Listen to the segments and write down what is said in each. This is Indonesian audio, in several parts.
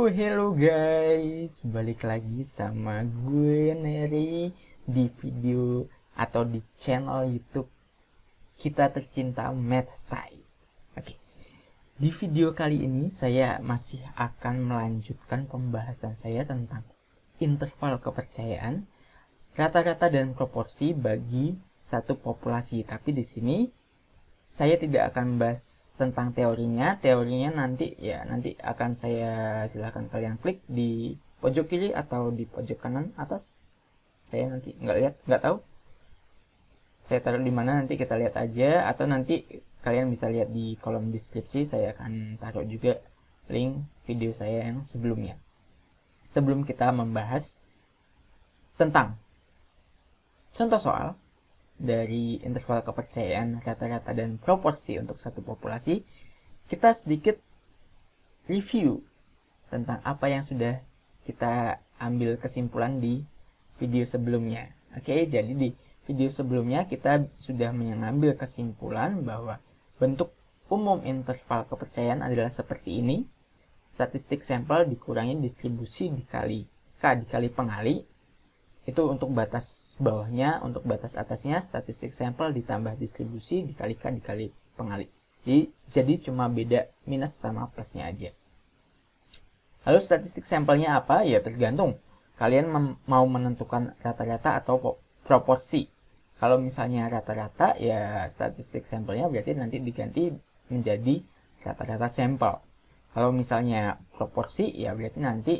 Hello guys, balik lagi sama gue Neri di video atau di channel YouTube kita tercinta Math Sci. Oke, di video kali ini saya masih akan melanjutkan pembahasan saya tentang interval kepercayaan, rata-rata dan proporsi bagi satu populasi. Tapi di sini saya tidak akan membahas tentang teorinya. Teorinya nanti akan saya silakan kalian klik di pojok kiri atau di pojok kanan atas. Saya nanti nggak tahu. Saya taruh di mana, nanti kita lihat aja, atau nanti kalian bisa lihat di kolom deskripsi. Saya akan taruh juga link video saya yang sebelumnya. Sebelum kita membahas tentang contoh soal dari interval kepercayaan, rata-rata dan proporsi untuk satu populasi, kita sedikit review tentang apa yang sudah kita ambil kesimpulan di video sebelumnya. Oke, jadi di video sebelumnya kita sudah mengambil kesimpulan bahwa bentuk umum interval kepercayaan adalah seperti ini. Statistik sampel dikurangi distribusi dikali K dikali pengali. Itu untuk batas bawahnya, untuk batas atasnya statistik sampel ditambah distribusi dikali K dikali pengali. Jadi cuma beda minus sama plusnya aja. Lalu statistik sampelnya apa? Ya tergantung. Kalian mau menentukan rata-rata atau proporsi. Kalau misalnya rata-rata, ya statistik sampelnya berarti nanti diganti menjadi rata-rata sampel. Kalau misalnya proporsi, ya berarti nanti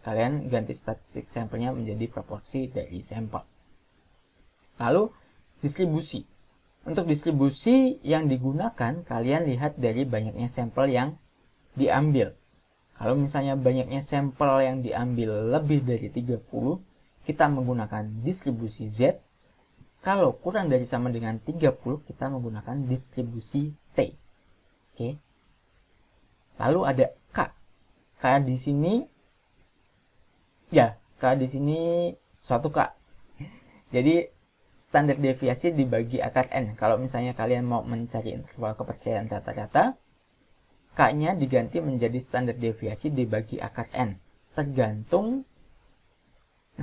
kalian ganti statistik sampelnya menjadi proporsi dari sampel. Lalu distribusi. Untuk distribusi yang digunakan, kalian lihat dari banyaknya sampel yang diambil. Kalau misalnya banyaknya sampel yang diambil lebih dari 30, kita menggunakan distribusi Z. Kalau kurang dari sama dengan 30, kita menggunakan distribusi T. Oke. Lalu ada K. K di sini K di sini suatu K. Jadi standar deviasi dibagi akar N. Kalau misalnya kalian mau mencari interval kepercayaan rata-rata, K-nya diganti menjadi standar deviasi dibagi akar N.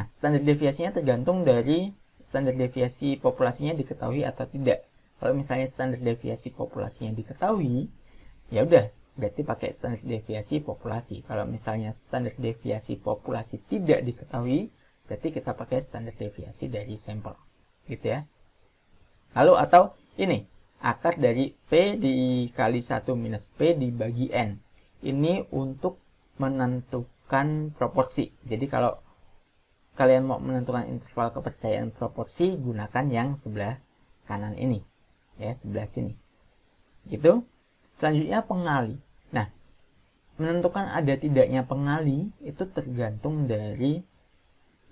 Standar deviasinya tergantung dari standar deviasi populasinya diketahui atau tidak. Kalau misalnya standar deviasi populasinya diketahui, ya udah, berarti pakai standar deviasi populasi. Kalau misalnya standar deviasi populasi tidak diketahui, berarti kita pakai standar deviasi dari sampel, gitu ya. Lalu atau ini, akar dari P dikali 1 minus P dibagi N. Ini untuk menentukan proporsi. Jadi kalau kalian mau menentukan interval kepercayaan proporsi, gunakan yang sebelah kanan ini, ya, sebelah sini. Gitu. Selanjutnya pengali. Nah, menentukan ada tidaknya pengali itu tergantung dari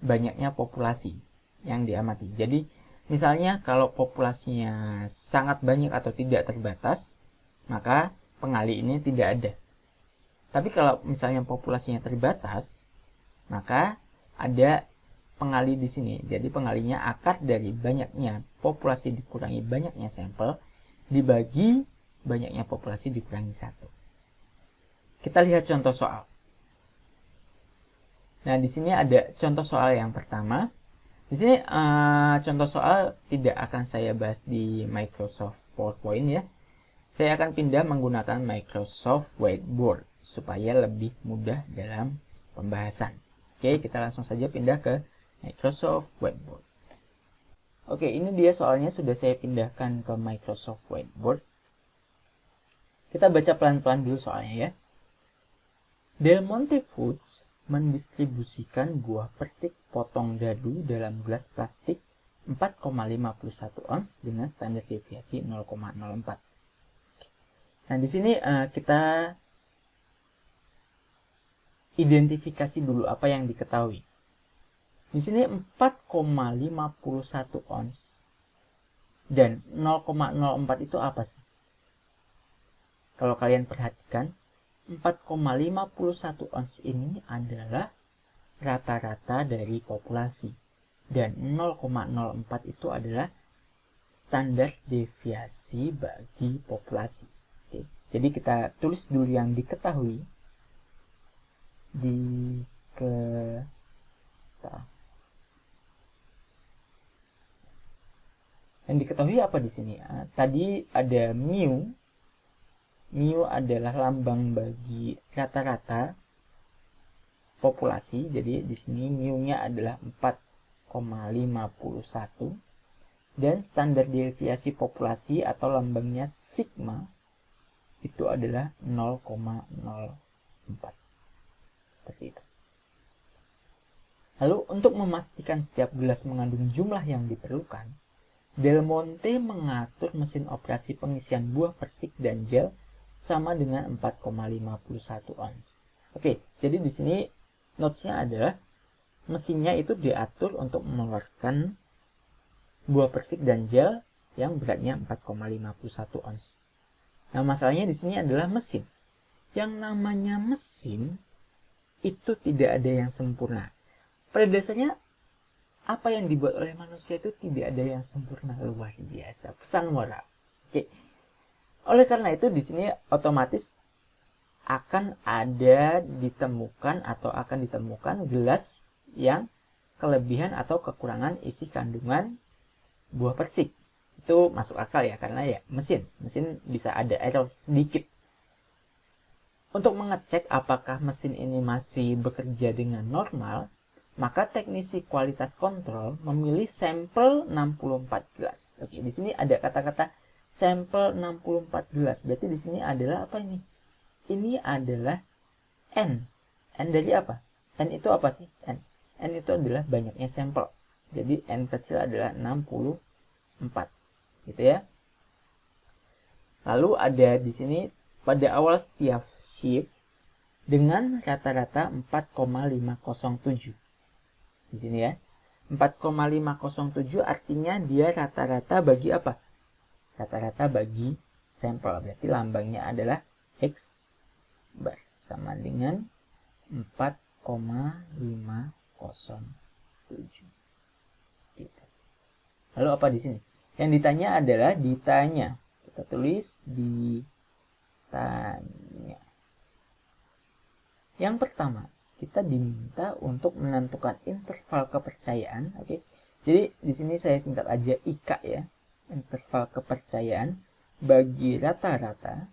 banyaknya populasi yang diamati. Jadi, misalnya kalau populasinya sangat banyak atau tidak terbatas, maka pengali ini tidak ada. Tapi kalau misalnya populasinya terbatas, maka ada pengali di sini. Jadi pengalinya akar dari banyaknya populasi dikurangi banyaknya sampel dibagi banyaknya populasi dikurangi 1. Kita lihat contoh soal. Nah, di sini ada contoh soal yang pertama. Di sini contoh soal tidak akan saya bahas di Microsoft PowerPoint ya. Saya akan pindah menggunakan Microsoft Whiteboard supaya lebih mudah dalam pembahasan. Oke, kita langsung saja pindah ke Microsoft Whiteboard. Oke, ini dia soalnya sudah saya pindahkan ke Microsoft Whiteboard. Kita baca pelan-pelan dulu soalnya ya. Del Monte Foods mendistribusikan buah persik potong dadu dalam gelas plastik 4,51 ons dengan standar deviasi 0,04. Nah, di sini kita identifikasi dulu apa yang diketahui. Di sini 4,51 ons dan 0,04 itu apa sih? Kalau kalian perhatikan, 4,51 ons ini adalah rata-rata dari populasi. Dan 0,04 itu adalah standar deviasi bagi populasi. Oke. Jadi kita tulis dulu yang diketahui. diketahui apa di sini? Tadi ada mu. Mu adalah lambang bagi rata-rata populasi. Jadi di sini mu-nya adalah 4,51 dan standar deviasi populasi atau lambangnya sigma itu adalah 0,04. Seperti itu. Lalu untuk memastikan setiap gelas mengandung jumlah yang diperlukan, Del Monte mengatur mesin operasi pengisian buah persik dan gel sama dengan 4,51 ons. Oke, jadi di sini notes-nya adalah mesinnya itu diatur untuk mengeluarkan buah persik dan gel yang beratnya 4,51 ons. Nah, masalahnya di sini adalah mesin. Yang namanya mesin itu tidak ada yang sempurna. Pada dasarnya apa yang dibuat oleh manusia itu tidak ada yang sempurna. Luar biasa, pesan moral. Oke. Oleh karena itu di sini otomatis akan ditemukan gelas yang kelebihan atau kekurangan isi kandungan buah persik. Itu masuk akal ya, karena ya mesin bisa ada error sedikit. Untuk mengecek apakah mesin ini masih bekerja dengan normal, maka teknisi kualitas kontrol memilih sampel 64 gelas. Oke, di sini ada kata-kata sampel 64 gelas. Berarti di sini adalah apa ini? Ini adalah N. N dari apa? N itu apa sih? N itu adalah banyaknya sampel. Jadi N kecil adalah 64. Gitu ya. Lalu ada di sini pada awal setiap shift dengan rata-rata 4,507. Di sini ya. 4,507 artinya dia rata-rata bagi apa? Rata-rata bagi sampel. Berarti lambangnya adalah X bar sama dengan 4,507. Gitu. Lalu apa di sini? Yang ditanya adalah kita tulis ditanya. Yang pertama, kita diminta untuk menentukan interval kepercayaan. Oke. Jadi di sini saya singkat aja IK ya. Interval kepercayaan bagi rata-rata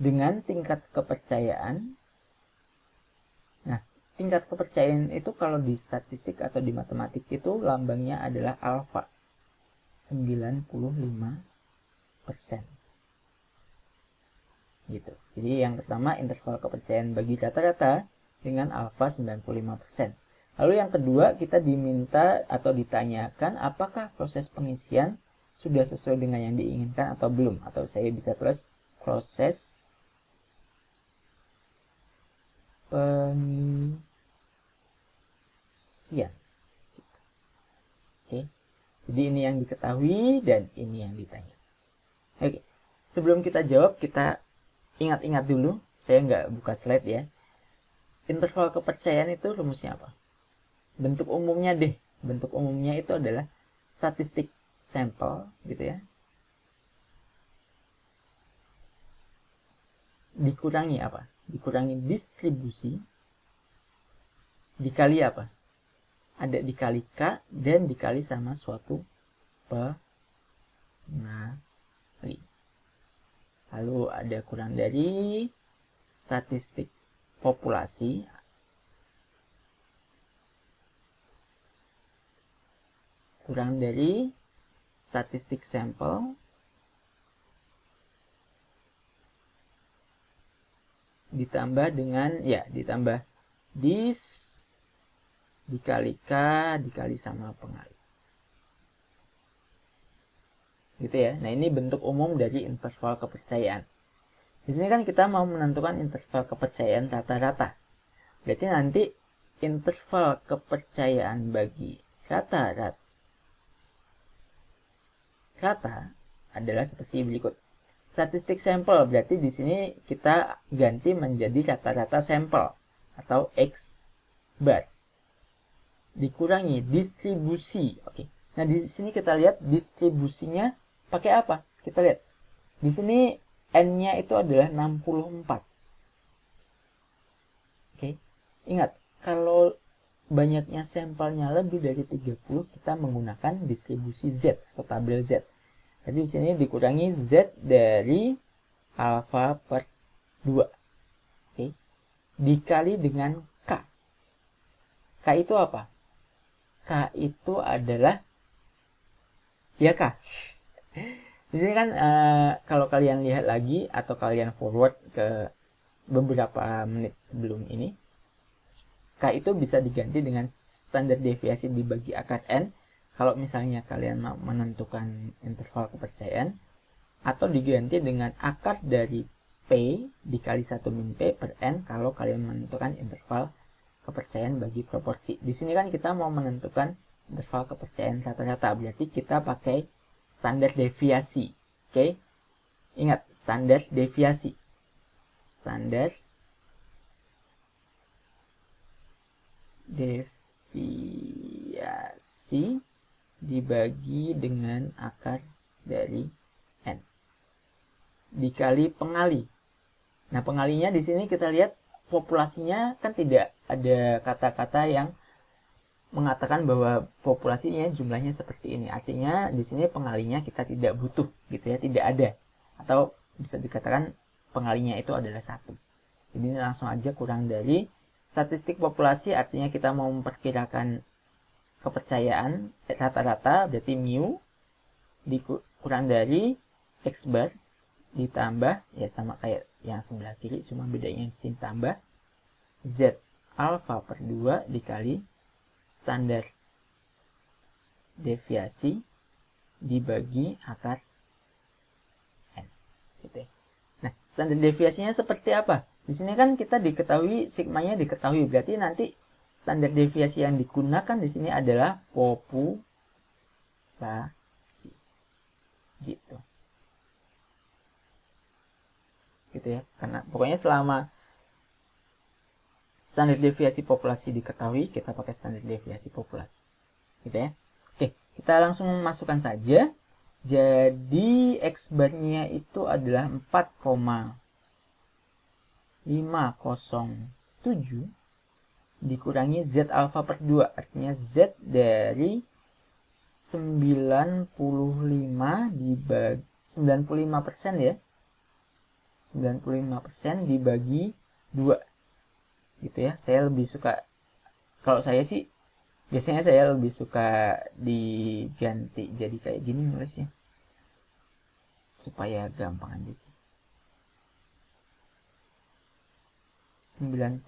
dengan tingkat kepercayaan. Nah, tingkat kepercayaan itu kalau di statistik atau di matematik itu lambangnya adalah alfa 95%. Gitu. Jadi yang pertama interval kepercayaan bagi rata-rata dengan alfa 95%. Lalu yang kedua kita diminta atau ditanyakan apakah proses pengisian sudah sesuai dengan yang diinginkan atau belum. Atau saya bisa tulis proses pengisian. Oke. Jadi ini yang diketahui dan ini yang ditanya. Oke. Sebelum kita jawab, kita ingat-ingat dulu, saya nggak buka slide ya. Interval kepercayaan itu rumusnya apa? Bentuk umumnya deh. Bentuk umumnya itu adalah statistik sampel, gitu ya. Dikurangi apa? Dikurangi distribusi. Dikali apa? Ada dikali K dan dikali sama suatu pengali. Lalu ada kurang dari statistik populasi kurang dari statistik sampel ditambah dengan ditambah dis dikali K dikali sama pengali. Gitu ya. Nah, ini bentuk umum dari interval kepercayaan. Di sini kan kita mau menentukan interval kepercayaan rata-rata. Berarti nanti interval kepercayaan bagi rata-rata adalah seperti berikut. Statistik sampel berarti di sini kita ganti menjadi rata-rata sampel atau X bar. Dikurangi distribusi. Oke. Nah, di sini kita lihat distribusinya pakai apa? Kita lihat. Di sini N-nya itu adalah 64. Oke. Ingat, kalau banyaknya sampelnya lebih dari 30, kita menggunakan distribusi Z atau tabel Z. Jadi di sini dikurangi Z dari alfa per 2. Oke. Dikali dengan K. K itu apa? K itu adalah ya K. Di sini kan kalau kalian lihat lagi atau kalian forward ke beberapa menit sebelum ini, K itu bisa diganti dengan standar deviasi dibagi akar N kalau misalnya kalian mau menentukan interval kepercayaan, atau diganti dengan akar dari P dikali 1 min P per N kalau kalian menentukan interval kepercayaan bagi proporsi. Di sini kan kita mau menentukan interval kepercayaan rata-rata, berarti kita pakai standar deviasi. Oke? Ingat, standar deviasi. Standar deviasi dibagi dengan akar dari N dikali pengali. Nah, pengalinya di sini kita lihat populasinya kan tidak ada kata-kata yang mengatakan bahwa populasinya jumlahnya seperti ini. Artinya di sini pengalinya kita tidak butuh gitu ya, tidak ada. Atau bisa dikatakan pengalinya itu adalah 1. Jadi ini langsung aja kurang dari statistik populasi, artinya kita mau memperkirakan kepercayaan rata-rata, berarti mu dikurang dari X bar ditambah, ya sama kayak yang sebelah kiri, cuma bedanya di sini tambah Z alfa per 2 dikali standar deviasi dibagi akar N. Gitu ya. Nah, standar deviasinya seperti apa? Di sini kan kita diketahui sigmanya diketahui, berarti nanti standar deviasi yang digunakan di sini adalah populasi. Gitu. Gitu ya. Karena pokoknya selama standar deviasi populasi diketahui, kita pakai standar deviasi populasi. Gitu ya. Oke, kita langsung masukkan saja. Jadi X bar-nya itu adalah 4,507 dikurangi Z alfa per 2, artinya Z dari 95 dibagi 95% ya. 95% dibagi 2. Gitu ya. Saya lebih suka, kalau saya sih biasanya saya lebih suka diganti jadi kayak gini nulisnya, supaya gampang aja sih. 95%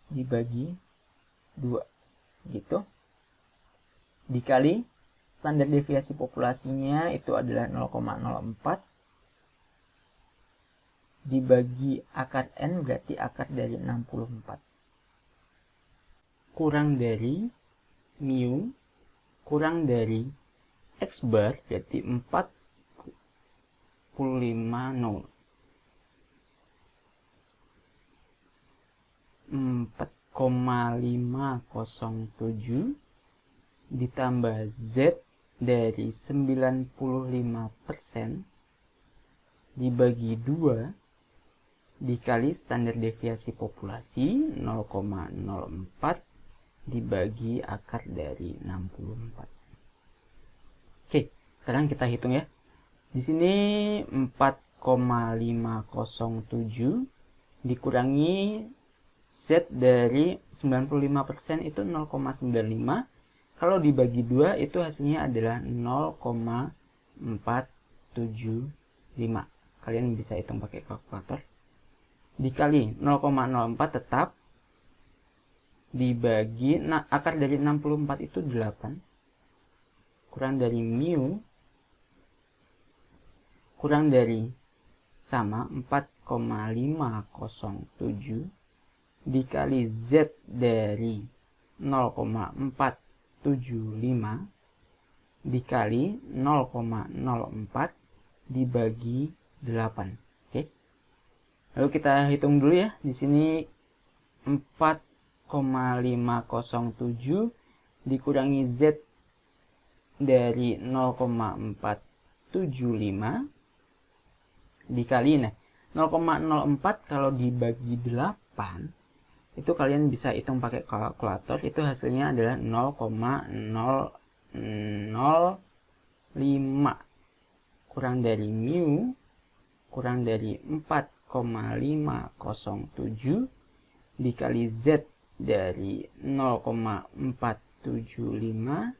dibagi 2 gitu, dikali standar deviasi populasinya itu adalah 0,04 dibagi akar N, berarti akar dari 64 kurang dari mu kurang dari X bar, berarti 4,507 ditambah Z dari 95% dibagi 2 dikali standar deviasi populasi 0,04 dibagi akar dari 64. Oke, sekarang kita hitung ya. Di sini 4,507 dikurangi Z dari 95% itu 0,95. Kalau dibagi 2 itu hasilnya adalah 0,475. Kalian bisa hitung pakai kalkulator. Dikali 0,04 tetap dibagi, nah akar dari 64 itu 8 kurang dari mu kurang dari sama 4,507 dikali Z dari 0,475 dikali 0,04 dibagi 8. Oke. Lalu kita hitung dulu ya. Di sini 4,507 dikurangi Z dari 0,475 dikali, nah 0,04 kalau dibagi 8 itu kalian bisa hitung pakai kalkulator, itu hasilnya adalah 0,005 kurang dari mu kurang dari 4,507 dikali Z dari 0,475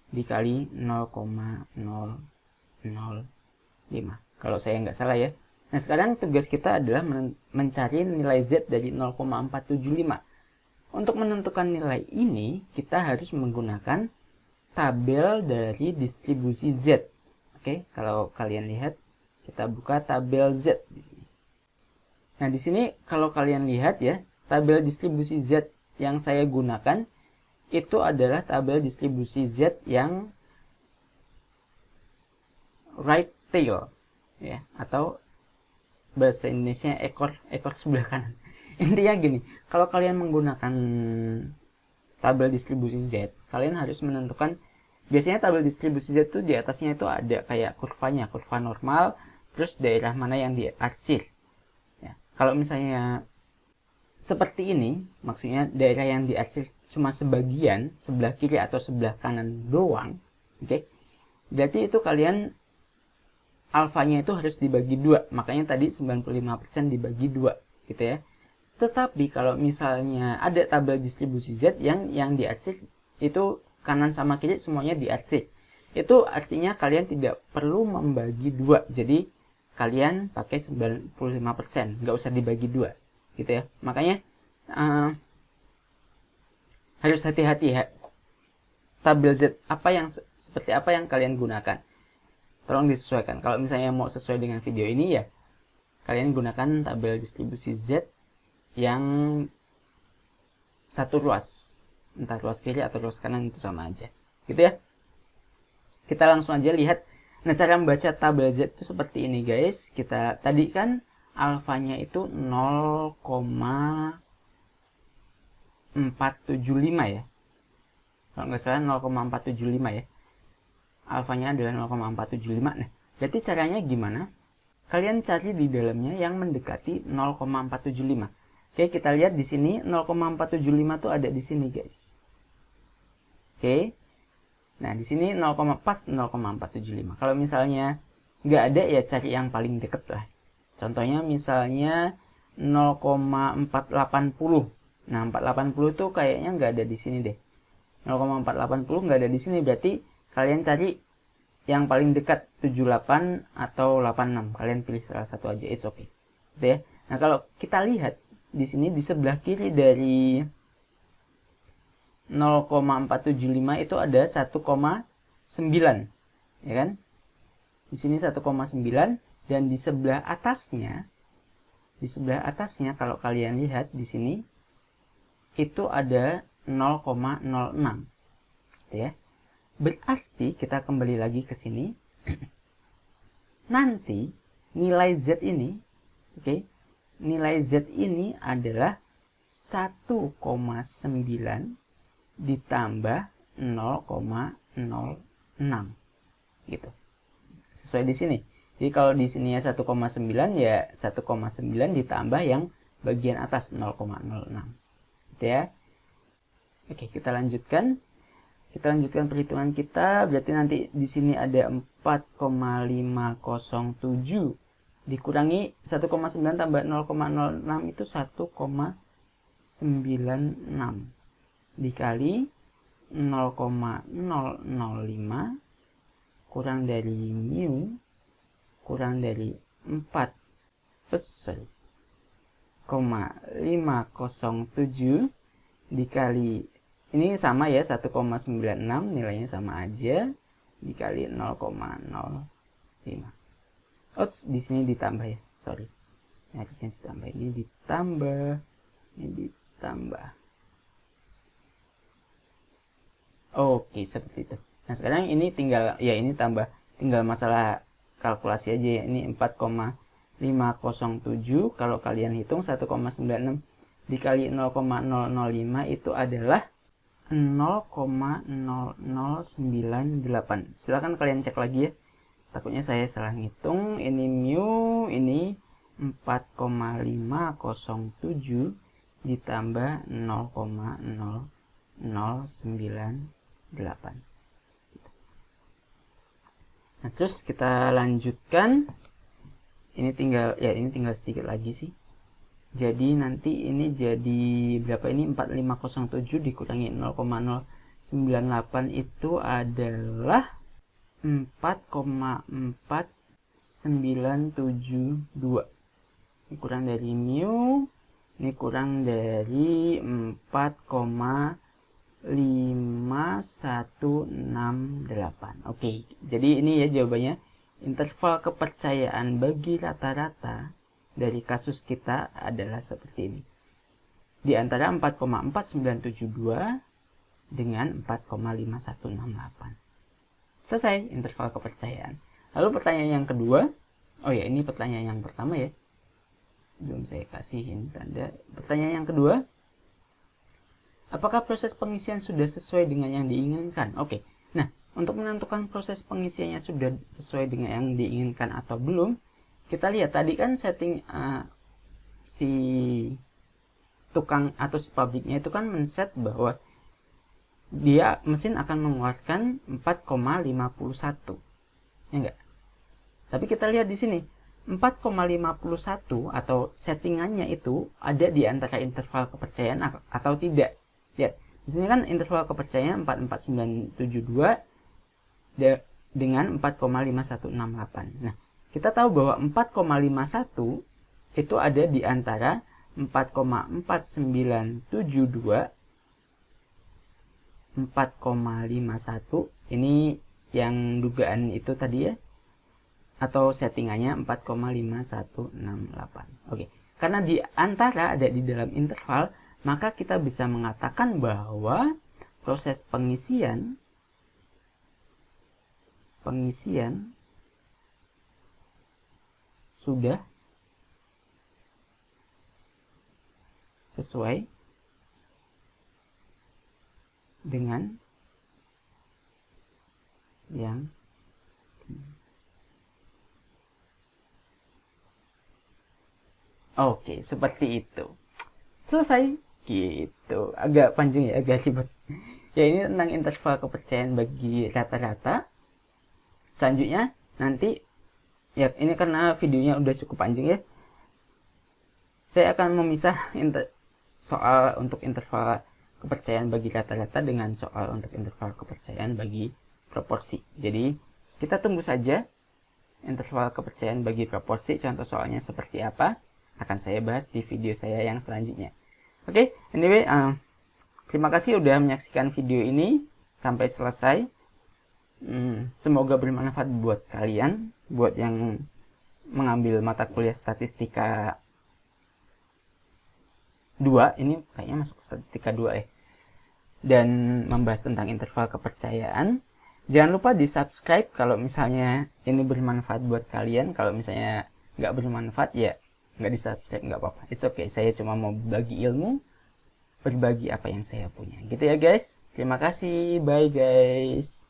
dikali 0,005, kalau saya nggak salah ya. Nah, sekarang tugas kita adalah mencari nilai Z dari 0,475. Untuk menentukan nilai ini, kita harus menggunakan tabel dari distribusi Z. Oke, kalau kalian lihat, kita buka tabel Z di sini. Nah, di sini kalau kalian lihat ya, tabel distribusi Z yang saya gunakan itu adalah tabel distribusi Z yang right tail ya, atau bahasa Indonesia ekor sebelah kanan. Intinya gini, kalau kalian menggunakan tabel distribusi Z, kalian harus menentukan, biasanya tabel distribusi Z itu di atasnya itu ada kayak kurvanya, kurva normal, terus daerah mana yang diarsir ya. Kalau misalnya seperti ini, maksudnya daerah yang diarsir cuma sebagian, sebelah kiri atau sebelah kanan doang, oke? Berarti itu kalian alfanya itu harus dibagi 2, makanya tadi 95% dibagi 2 gitu ya. Tetapi kalau misalnya ada tabel distribusi Z yang diarsir itu kanan sama kiri semuanya diarsir, itu artinya kalian tidak perlu membagi 2, jadi kalian pakai 95%, nggak usah dibagi 2 gitu ya. Makanya harus hati-hati ya, tabel Z seperti apa yang kalian gunakan, tolong disesuaikan. Kalau misalnya mau sesuai dengan video ini ya, kalian gunakan tabel distribusi Z yang satu ruas, entah ruas kiri atau ruas kanan, itu sama aja gitu ya. Kita langsung aja lihat. Nah, cara membaca tabel Z itu seperti ini guys. Kita tadi kan alfanya itu 0,475 ya, kalau nggak salah 0,475 ya, alfanya adalah 0,475. Nah, berarti caranya gimana? Kalian cari di dalamnya yang mendekati 0,475. Oke, kita lihat di sini 0,475 tuh ada di sini guys. Oke, nah di sini pas 0,475. Kalau misalnya nggak ada ya cari yang paling deket lah. Contohnya misalnya 0,480. Nah, 480 tuh kayaknya nggak ada di sini deh. 0,480 nggak ada di sini, berarti kalian cari yang paling dekat 78 atau 86. Kalian pilih salah satu aja, it's okay. Gitu ya. Nah, kalau kita lihat di sini di sebelah kiri dari 0,475 itu ada 1,9. Ya kan? Di sini 1,9. Dan di sebelah atasnya kalau kalian lihat di sini itu ada 0,06 ya. Berarti kita kembali lagi ke sini. Nanti nilai Z ini, oke, nilai Z ini adalah 1,9 ditambah 0,06 gitu. Sesuai di sini. Jadi kalau di sini ya 1,9 ya 1,9 ditambah yang bagian atas 0,06. Gitu ya. Oke, kita lanjutkan. Kita lanjutkan perhitungan kita. Berarti nanti di sini ada 4,507 dikurangi 1,9 tambah 0,06 itu 1,96 dikali 0,005 kurang dari mu kurang dari 507 dikali, ini sama ya, 1,96 nilainya sama aja, dikali 0,05. Oops, di sini ditambah ya, sorry. Harusnya ditambah, ini ditambah. Oke, seperti itu. Nah, sekarang ini tinggal tinggal masalah kalkulasi aja ya. Ini 4,507, kalau kalian hitung 1,96 dikali 0,005 itu adalah 0,0098. Silahkan kalian cek lagi ya, takutnya saya salah ngitung. Ini mu, ini 4,507 ditambah 0,0098. Nah, terus kita lanjutkan. Ini tinggal sedikit lagi sih. Jadi nanti ini jadi berapa ini? 4507 dikurangi 0,098 itu adalah 4,4972. Ini kurang dari mu, ini kurang dari 4,5168. Oke, jadi ini ya jawabannya. Interval kepercayaan bagi rata-rata dari kasus kita adalah seperti ini. Di antara 4,4972 dengan 4,5168. Selesai interval kepercayaan. Lalu pertanyaan yang kedua. Oh ya, ini pertanyaan yang pertama ya. Belum saya kasihin tanda. Pertanyaan yang kedua. Apakah proses pengisian sudah sesuai dengan yang diinginkan? Oke. Nah, untuk menentukan proses pengisiannya sudah sesuai dengan yang diinginkan atau belum, kita lihat tadi kan setting si tukang atau si pabriknya itu kan men-set bahwa dia mesin akan mengeluarkan 4,51. Ya enggak? Tapi kita lihat di sini 4,51 atau settingannya itu ada di antara interval kepercayaan atau tidak. Lihat, di sini kan interval kepercayaan 44972 dengan 4,5168. Nah, kita tahu bahwa 4,51 itu ada di antara 4,4972 4,51. Ini yang dugaan itu tadi ya, atau settingannya 4,5168. Oke, karena di antara ada di dalam interval, maka kita bisa mengatakan bahwa proses pengisian sudah sesuai dengan yang oke, seperti itu. Selesai gitu. Agak panjang ya, agak ribet. Ya, ini tentang interval kepercayaan bagi rata-rata. Selanjutnya nanti ya, ini karena videonya udah cukup panjang ya, saya akan memisah soal untuk interval kepercayaan bagi rata-rata dengan soal untuk interval kepercayaan bagi proporsi. Jadi kita tunggu saja interval kepercayaan bagi proporsi, contoh soalnya seperti apa akan saya bahas di video saya yang selanjutnya. Oke, anyway, terima kasih udah menyaksikan video ini sampai selesai. Semoga bermanfaat buat kalian, buat yang mengambil mata kuliah statistika 2, ini kayaknya masuk statistika 2 ya, dan membahas tentang interval kepercayaan. Jangan lupa di subscribe kalau misalnya ini bermanfaat buat kalian. Kalau misalnya nggak bermanfaat ya nggak di subscribe, nggak apa-apa, it's okay. Saya cuma mau bagi ilmu, berbagi apa yang saya punya gitu ya guys. Terima kasih, bye guys.